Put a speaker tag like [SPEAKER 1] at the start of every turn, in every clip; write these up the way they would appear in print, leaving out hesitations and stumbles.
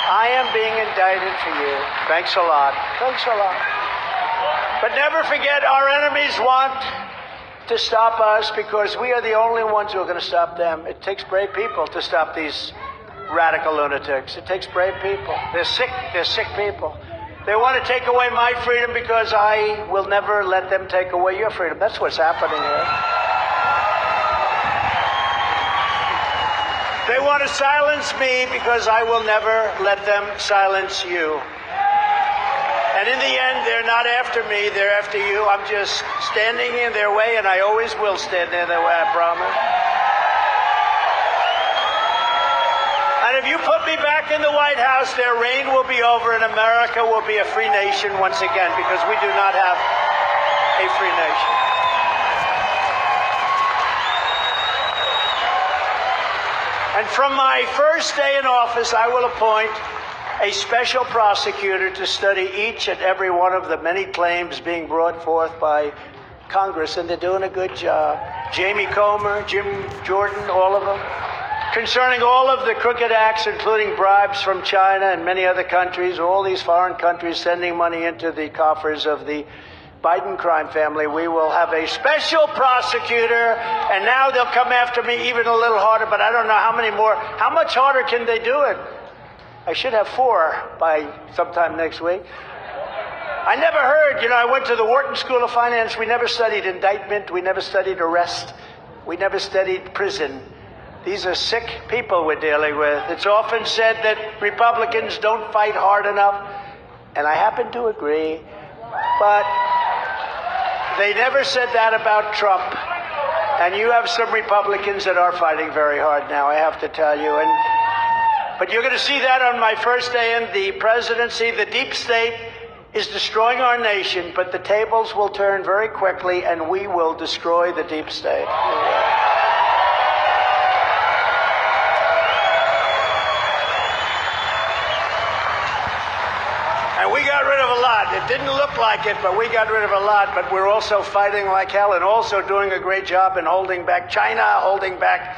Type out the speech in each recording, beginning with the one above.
[SPEAKER 1] I am being indicted for you. Thanks a lot. Thanks a lot. But never forget, our enemies want to stop us because we are the only ones who are going to stop them. It takes brave people to stop these radical lunatics. It takes brave people. They're sick. They're sick people. They want to take away my freedom because I will never let them take away your freedom. That's what's happening here. They want to silence me because I will never let them silence you. And in the end, they're not after me, they're after you. I'm just standing in their way, and I always will stand in their way, I promise. And if you put me back in the White House, their reign will be over, and America will be a free nation once again, because we do not have a free nation. And from my first day in office, I will appoint a special prosecutor to study each and every one of the many claims being brought forth by Congress, and they're doing a good job. Jamie Comer, Jim Jordan, all of them, concerning all of the crooked acts, including bribes from China and many other countries, all these foreign countries sending money into the coffers of the Biden crime family. We will have a special prosecutor, and now they'll come after me even a little harder, but I don't know how many more. How much harder can they do it? I should have 4 by sometime next week. I never heard, I went to the Wharton School of Finance. We never studied indictment. We never studied arrest. We never studied prison. These are sick people we're dealing with. It's often said that Republicans don't fight hard enough, and I happen to agree, but they never said that about Trump. And you have some Republicans that are fighting very hard now, I have to tell you. But you're going to see that on my first day in the presidency. The deep state is destroying our nation, but the tables will turn very quickly, and we will destroy the deep state. And we got rid of a lot. It didn't look like it, but we got rid of a lot. But we're also fighting like hell and also doing a great job in holding back China, holding back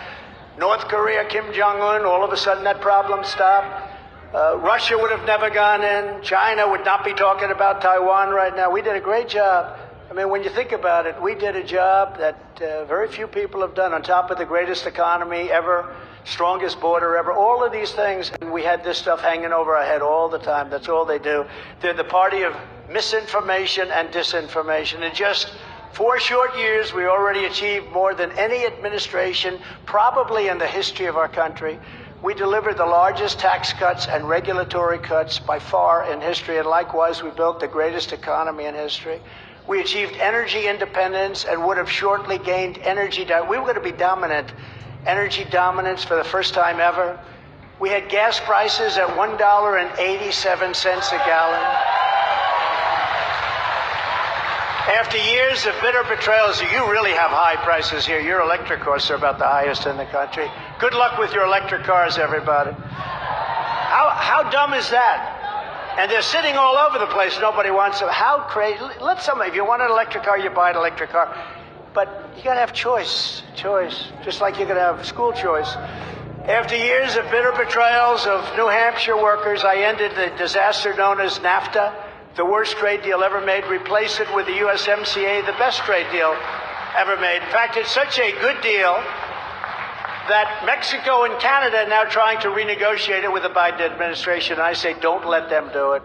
[SPEAKER 1] North Korea, Kim Jong-un. All of a sudden that problem stopped. Russia would have never gone in. China would not be talking about Taiwan right now. We did a great job. I mean, when you think about it, we did a job that very few people have done, on top of the greatest economy ever, strongest border ever, all of these things. And we had this stuff hanging over our head all the time. That's all they do. They're the party of misinformation and disinformation. In just 4 short years, we already achieved more than any administration, probably in the history of our country. We delivered the largest tax cuts and regulatory cuts by far in history, and likewise, we built the greatest economy in history. We achieved energy independence and would have shortly gained energy. We were going to be dominant, energy dominance for the first time ever. We had gas prices at $1.87 a gallon. After years of bitter betrayals, you really have high prices here. Your electric costs are about the highest in the country. Good luck with your electric cars, everybody. How dumb is that? And they're sitting all over the place. Nobody wants them. How crazy. Let somebody, if you want an electric car, you buy an electric car. But you got to have choice, just like you're going to have school choice. After years of bitter betrayals of New Hampshire workers, I ended the disaster known as NAFTA, the worst trade deal ever made, replace it with the USMCA, the best trade deal ever made. In fact, it's such a good deal that Mexico and Canada are now trying to renegotiate it with the Biden administration. And I say, don't let them do it.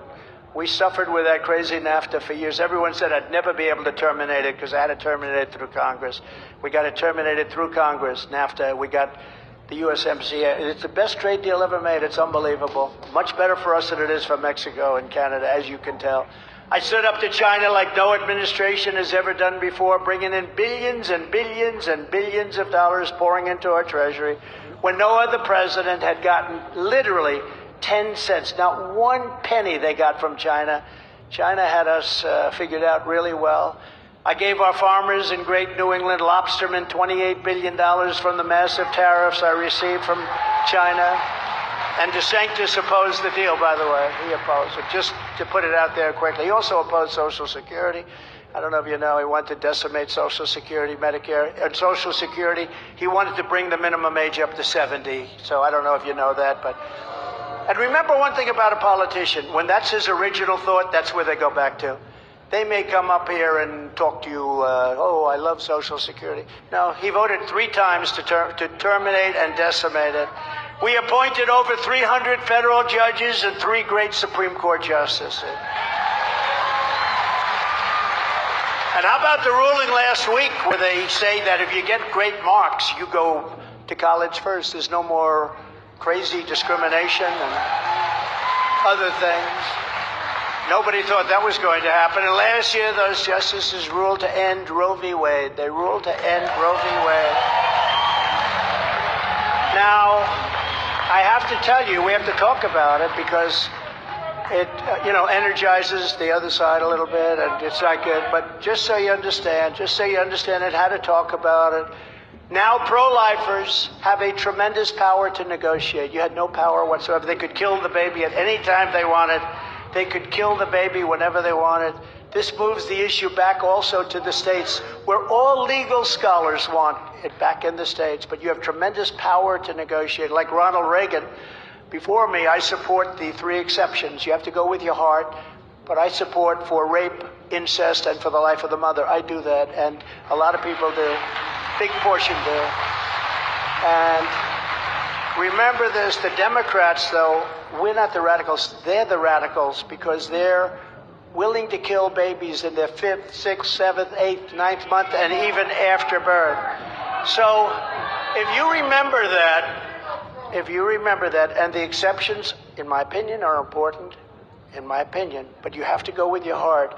[SPEAKER 1] We suffered with that crazy NAFTA for years. Everyone said I'd never be able to terminate it because I had to terminate it through Congress. We got it terminated through Congress, NAFTA. We got the USMCA. It's the best trade deal ever made. It's unbelievable. Much better for us than it is for Mexico and Canada, as you can tell. I stood up to China like no administration has ever done before, bringing in billions and billions and billions of dollars pouring into our treasury when no other president had gotten literally 10 cents, not 1 penny they got from China. China had us figured out really well. I gave our farmers in Great New England lobstermen $28 billion from the massive tariffs I received from China. And DeSantis opposed the deal, by the way. He opposed it, just to put it out there quickly. He also opposed Social Security. I don't know if you know, he wanted to decimate Social Security, Medicare, and Social Security. He wanted to bring the minimum age up to 70. So I don't know if you know that, but And remember one thing about a politician. When that's his original thought, that's where they go back to. They may come up here and talk to you, oh, I love Social Security. No, he voted 3 times to terminate and decimate it. We appointed over 300 federal judges and 3 great Supreme Court justices. And how about the ruling last week where they say that if you get great marks, you go to college first? There's no more crazy discrimination and other things. Nobody thought that was going to happen. And last year, those justices ruled to end Roe v. Wade. They ruled to end Roe v. Wade. Now, I have to tell you, we have to talk about it because it, energizes the other side a little bit, and it's not good. But just so you understand it, how to talk about it. Now, pro-lifers have a tremendous power to negotiate. You had no power whatsoever. They could kill the baby at any time they wanted. They could kill the baby whenever they wanted. This moves the issue back also to the states, where all legal scholars want it back in the states. But you have tremendous power to negotiate. Like Ronald Reagan, before me, I support the 3 exceptions. You have to go with your heart, but I support for rape, incest, and for the life of the mother. I do that, and a lot of people do. Big portion do. And remember this, the Democrats, though, we're not the radicals. They're the radicals because they're willing to kill babies in their 5th, 6th, 7th, 8th, 9th month, and even after birth. So if you remember that, and the exceptions, in my opinion, are important, in my opinion, but you have to go with your heart.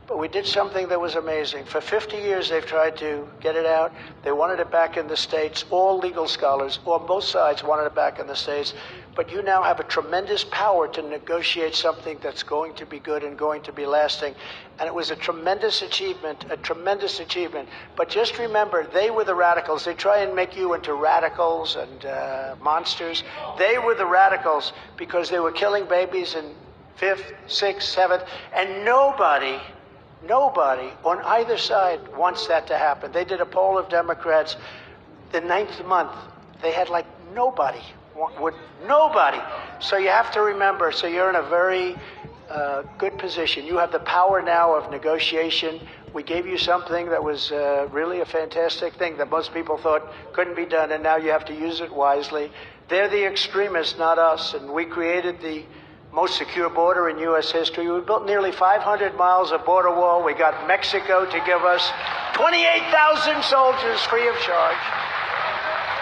[SPEAKER 1] But we did something that was amazing. For 50 years, they've tried to get it out. They wanted it back in the states. All legal scholars on both sides wanted it back in the states. But you now have a tremendous power to negotiate something that's going to be good and going to be lasting. And it was a tremendous achievement, But just remember, they were the radicals. They try and make you into radicals and monsters. They were the radicals because they were killing babies in 5th, 6th, 7th, and nobody on either side wants that to happen. They did a poll of Democrats the 9th month. They had like nobody. So you have to remember, so you're in a very good position. You have the power now of negotiation. We gave you something that was really a fantastic thing that most people thought couldn't be done, and now you have to use it wisely. They're the extremists, not us, and we created the most secure border in U.S. history. We built nearly 500 miles of border wall. We got Mexico to give us 28,000 soldiers free of charge.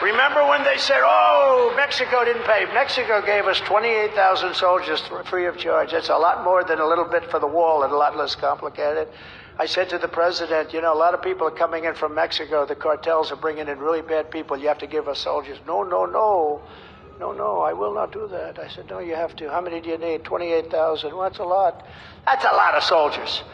[SPEAKER 1] Remember when they said, oh, Mexico didn't pay? Mexico gave us 28,000 soldiers free of charge. That's a lot more than a little bit for the wall and a lot less complicated. I said to the president, a lot of people are coming in from Mexico. The cartels are bringing in really bad people. You have to give us soldiers. No, I will not do that. I said, no, you have to. How many do you need? 28,000. Well, that's a lot. That's a lot of soldiers.